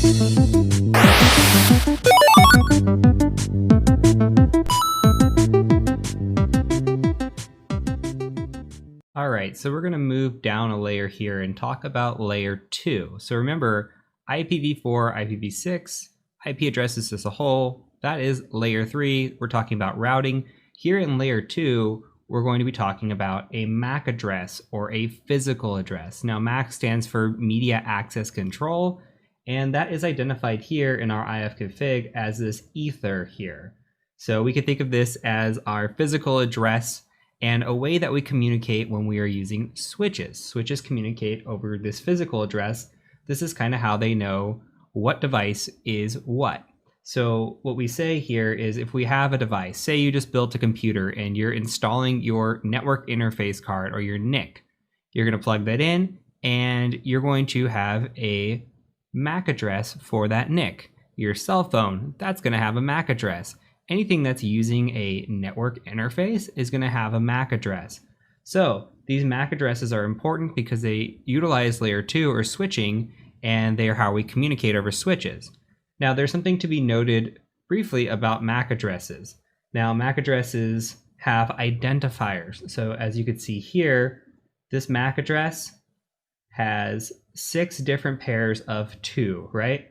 All right, so we're going to move down a layer here and talk about layer 2. So remember, IPv4, IPv6, IP addresses as a whole, that is layer 3. We're talking about routing. Here in layer 2, we're going to be talking about a MAC address or a physical address. Now, MAC stands for Media Access Control, and that is identified here in our ifconfig as this ether here. So we could think of this as our physical address and a way that we communicate when we are using switches. Switches communicate over this physical address. This is kind of how they know what device is what. So what we say here is if we have a device, say you just built a computer and you're installing your network interface card or your NIC, you're going to plug that in and you're going to have a MAC address for that NIC. Your cell phone, that's going to have a MAC address. Anything that's using a network interface is going to have a MAC address. So these MAC addresses are important because they utilize layer 2 or switching, and they are how we communicate over switches. Now there's something to be noted briefly about MAC addresses. Now MAC addresses have identifiers. So as you can see here, this MAC address has 6 different pairs of 2, right?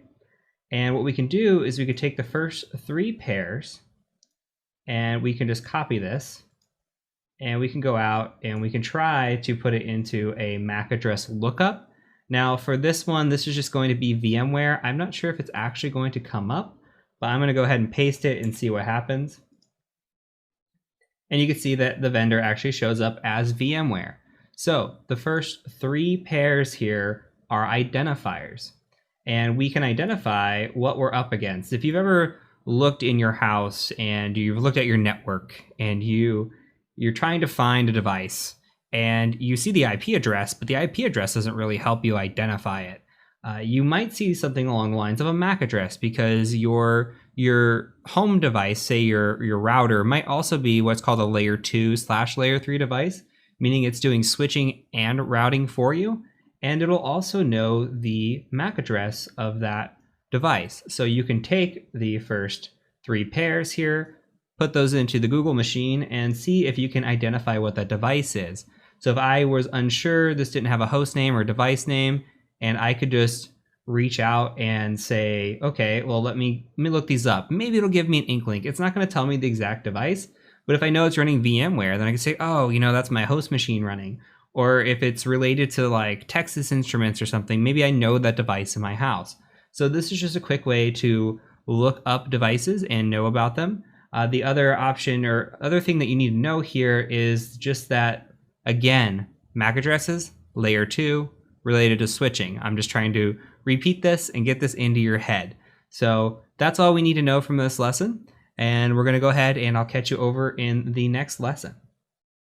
And what we can do is we could take the first 3 pairs and we can just copy this and we can go out and we can try to put it into a MAC address lookup. Now for this one, this is just going to be VMware. I'm not sure if it's actually going to come up, but I'm going to go ahead and paste it and see what happens. And you can see that the vendor actually shows up as VMware. So the first 3 pairs here are identifiers. And we can identify what we're up against. If you've ever looked in your house and you've looked at your network and you're trying to find a device and you see the IP address, but the IP address doesn't really help you identify it. You might see something along the lines of a MAC address because your home device, say your router, might also be what's called a layer 2/layer 3 device, meaning it's doing switching and routing for you. And it'll also know the MAC address of that device. So you can take the first 3 pairs here, put those into the Google machine and see if you can identify what that device is. So if I was unsure, this didn't have a host name or device name, and I could just reach out and say, okay, well, let me look these up. Maybe it'll give me an inkling. It's not going to tell me the exact device, but if I know it's running VMware, then I can say, oh, that's my host machine running. Or if it's related to like Texas Instruments or something, maybe I know that device in my house. So this is just a quick way to look up devices and know about them. The other option or other thing that you need to know here is just that, again, MAC addresses, layer 2, related to switching. I'm just trying to repeat this and get this into your head. So that's all we need to know from this lesson. And we're going to go ahead and I'll catch you over in the next lesson.